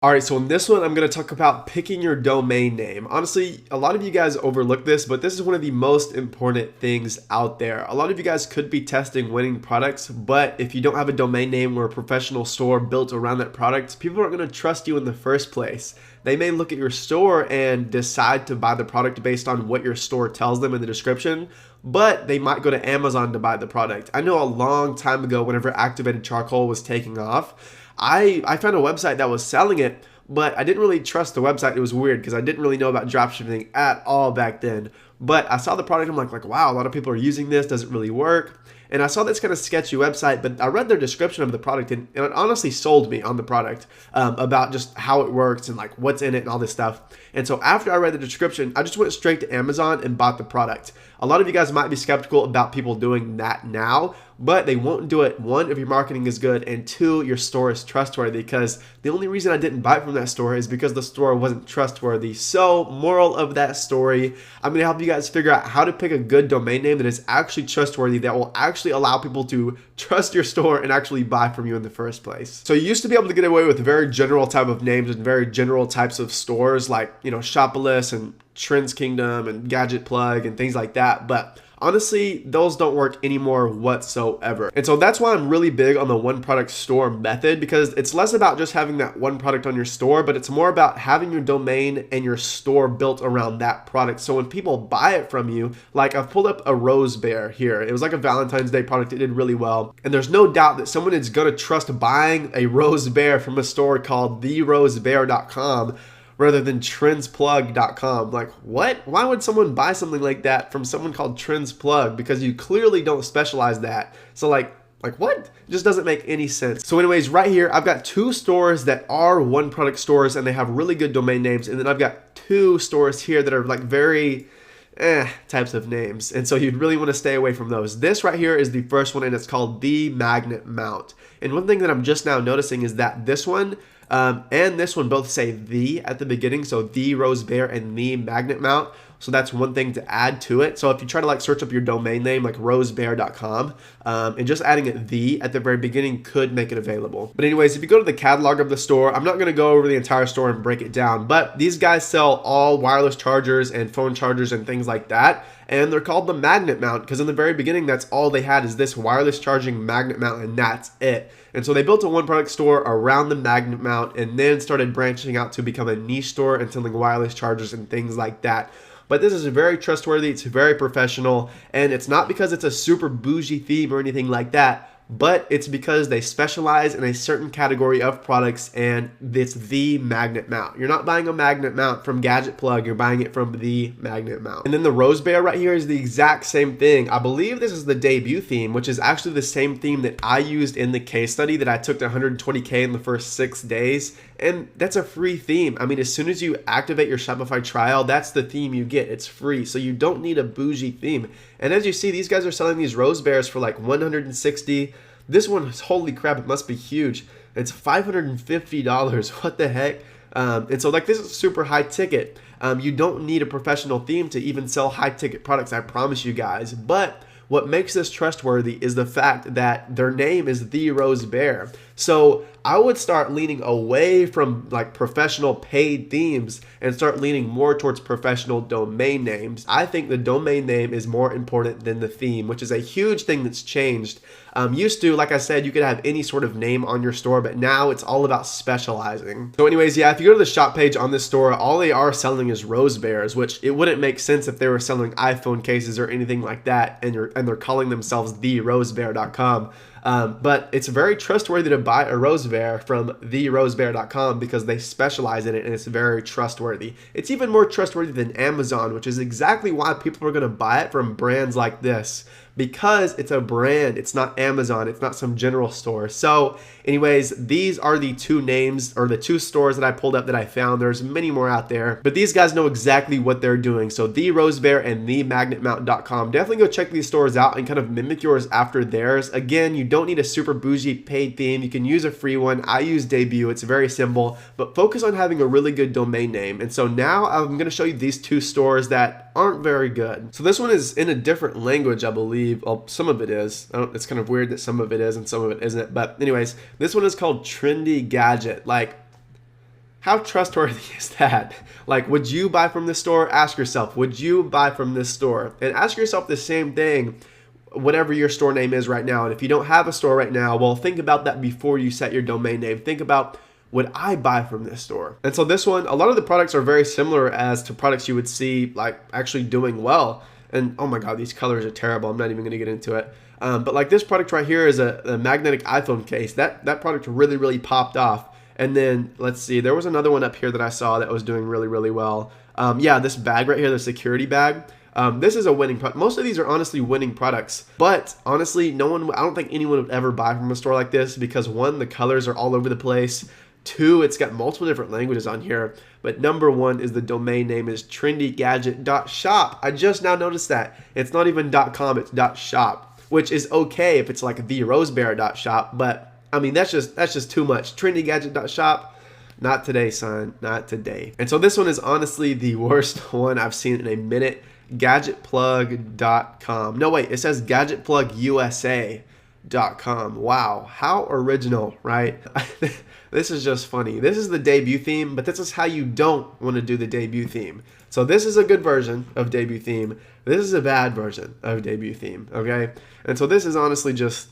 All right, so in this one, I'm going to talk about picking your domain name. Honestly, a lot of you guys overlook this, but this is one of the most important things out there. A lot of you guys could be testing winning products, but if you don't have a domain name or a professional store built around that product, people aren't going to trust you in the first place. They may look at your store and decide to buy the product based on what your store tells them in the description, but they might go to Amazon to buy the product. I know a long time ago, whenever activated charcoal was taking off, I found a website that was selling it, but I didn't really trust the website. It was weird because I didn't really know about dropshipping at all back then. But I saw the product, I'm like, wow, a lot of people are using this. Does it really work? And I saw this kind of sketchy website, but I read their description of the product, and it honestly sold me on the product, about just how it works and like what's in it and all this stuff. And so after I read the description, I just went straight to Amazon and bought the product. A lot of you guys might be skeptical about people doing that now, but they won't do it, one, if your marketing is good, and two, your store is trustworthy, because the only reason I didn't buy it from that store is because the store wasn't trustworthy. So moral of that story, I'm going to help you guys figure out how to pick a good domain name that is actually trustworthy, that will actually allow people to trust your store and actually buy from you in the first place. So you used to be able to get away with very general type of names and very general types of stores like, Shopalist and Trends Kingdom and Gadget Plug and things like that, but honestly, those don't work anymore whatsoever. And so that's why I'm really big on the one product store method, because it's less about just having that one product on your store, but it's more about having your domain and your store built around that product. So when people buy it from you, like I've pulled up a Rose Bear here. It was like a Valentine's Day product. It did really well. And there's no doubt that someone is going to trust buying a Rose Bear from a store called therosebear.com rather than trendsplug.com. Like, what? Why would someone buy something like that from someone called Trendsplug? Because you clearly don't specialize that. So like what? It just doesn't make any sense. So anyways, right here, I've got two stores that are one product stores and they have really good domain names. And then I've got two stores here that are like very types of names. And so you'd really want to stay away from those. This right here is the first one, and it's called The Magnet Mount. And one thing that I'm just now noticing is that this one and this one both say the at the beginning, so The Rose Bear and The Magnet Mount. So that's one thing to add to it. So if you try to like search up your domain name like rosebear.com, and just adding it the at the very beginning could make it available. But anyways, if you go to the catalog of the store, I'm not going to go over the entire store and break it down, but these guys sell all wireless chargers and phone chargers and things like that. And they're called the magnet mount because in the very beginning, that's all they had is this wireless charging magnet mount, and that's it. And so they built a one product store around the magnet mount and then started branching out to become a niche store and selling wireless chargers and things like that. But this is very trustworthy, it's very professional, and it's not because it's a super bougie theme or anything like that, but it's because they specialize in a certain category of products, and it's the magnet mount. You're not buying a magnet mount from Gadget Plug, you're buying it from the magnet mount. And then the Rose Bear right here is the exact same thing. I believe this is the debut theme, which is actually the same theme that I used in the case study that I took to 120K in the first 6 days. And that's a free theme. I mean, as soon as you activate your Shopify trial, that's the theme you get. It's free. So you don't need a bougie theme. And as you see, these guys are selling these Rose Bears for like $160. This one is, holy crap, it must be huge. It's $550. What the heck? And so like this is super high ticket. You don't need a professional theme to even sell high ticket products, I promise you guys. But what makes this trustworthy is the fact that their name is The Rose Bear. So I would start leaning away from like professional paid themes and start leaning more towards professional domain names. I think the domain name is more important than the theme, which is a huge thing that's changed. Used to, like I said, you could have any sort of name on your store, but now it's all about specializing. So anyways, yeah, if you go to the shop page on this store, all they are selling is Rose Bears, which it wouldn't make sense if they were selling iPhone cases or anything like that, and they're calling themselves therosebear.com. But it's very trustworthy to buy a Rose Bear from therosebear.com because they specialize in it and it's very trustworthy. It's even more trustworthy than Amazon, which is exactly why people are going to buy it from brands like this. Because it's a brand, it's not Amazon, it's not some general store. So anyways, these are the two names or the two stores that I pulled up that I found. There's many more out there, but these guys know exactly what they're doing. So The Rose Bear and themagnetmount.com. Definitely go check these stores out and kind of mimic yours after theirs. Again, you don't need a super bougie paid theme. You can use a free one. I use Debut. It's very simple, but focus on having a really good domain name. And so now I'm going to show you these two stores that aren't very good. So this one is in a different language, I believe. Well, some of it is. It's kind of weird that some of it is and some of it isn't. But anyways, this one is called Trendy Gadget. Like, How trustworthy is that? Like, would you buy from this store? Ask yourself, would you buy from this store? And ask yourself the same thing, whatever your store name is right now. And if you don't have a store right now, well, think about that before you set your domain name. Think about, would I buy from this store? And so this one, a lot of the products are very similar as to products you would see like actually doing well. And oh my God, these colors are terrible. I'm not even gonna get into it. But like this product right here is a magnetic iPhone case. That product really, really popped off. And then let's see, there was another one up here that I saw that was doing really, really well. Yeah, this bag right here, the security bag. This is a winning product. Most of these are honestly winning products, but honestly, I don't think anyone would ever buy from a store like this because one, the colors are all over the place. Two, it's got multiple different languages on here. But number one is the domain name is trendygadget.shop. I just now noticed that. It's not even .com, it's .shop, which is okay if it's like therosebear.shop, but I mean, that's just too much. trendygadget.shop, not today, son, not today. And so this one is honestly the worst one I've seen in a minute. Gadgetplug.com. No, wait, it says gadgetplugusa.com. Wow, how original, right? This is just funny. This is the debut theme, but this is how you don't want to do the debut theme. So this is a good version of debut theme. This is a bad version of debut theme, okay? And so this is honestly just...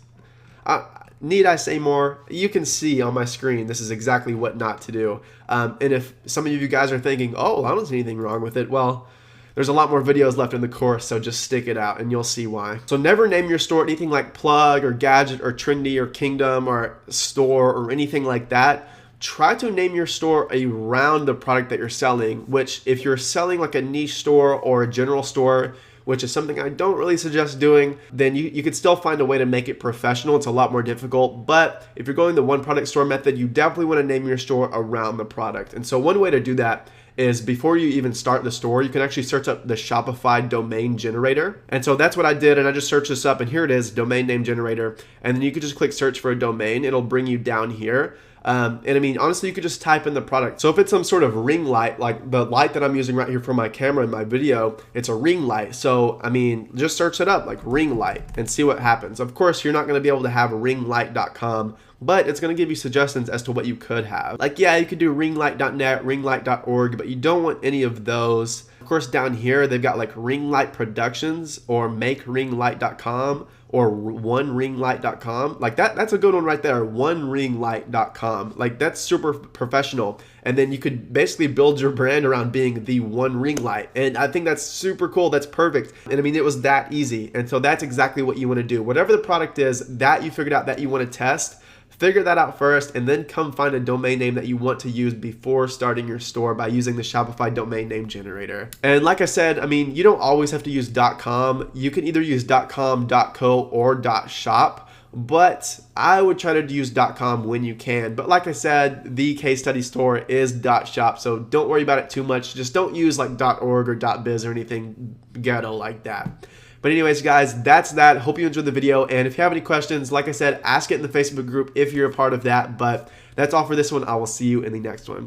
need I say more? You can see on my screen this is exactly what not to do. And if some of you guys are thinking, oh, I don't see anything wrong with it, well, there's a lot more videos left in the course, so just stick it out and you'll see why. So never name your store anything like Plug or Gadget or Trendy or Kingdom or Store or anything like that. Try to name your store around the product that you're selling, which if you're selling like a niche store or a general store, which is something I don't really suggest doing, then you could still find a way to make it professional. It's a lot more difficult, but if you're going the one product store method, you definitely want to name your store around the product. And so one way to do that is before you even start the store, you can actually search up the Shopify domain generator. And so that's what I did, and I just searched this up, and here it is, domain name generator. And then you could just click search for a domain. It'll bring you down here. And I mean, honestly, you could just type in the product. So if it's some sort of ring light, like the light that I'm using right here for my camera in my video, it's a ring light. So, I mean, just search it up like ring light and see what happens. Of course, you're not going to be able to have ringlight.com, but it's going to give you suggestions as to what you could have. Like, yeah, you could do ringlight.net, ringlight.org, but you don't want any of those. Of course, down here, they've got like Ringlight Productions or makeringlight.com or oneringlight.com. Like that's a good one right there, oneringlight.com. Like that's super professional. And then you could basically build your brand around being the one ring light. And I think that's super cool. That's perfect. And I mean, it was that easy. And so that's exactly what you want to do. Whatever the product is that you figured out that you want to test, figure that out first, and then come find a domain name that you want to use before starting your store by using the Shopify domain name generator. And like I said, I mean, you don't always have to use .com. You can either use .com, .co, or .shop, but I would try to use .com when you can. But like I said, the case study store is .shop, so don't worry about it too much. Just don't use like .org or .biz or anything ghetto like that. But anyways, guys, that's that. Hope you enjoyed the video. And if you have any questions, like I said, ask it in the Facebook group if you're a part of that. But that's all for this one. I will see you in the next one.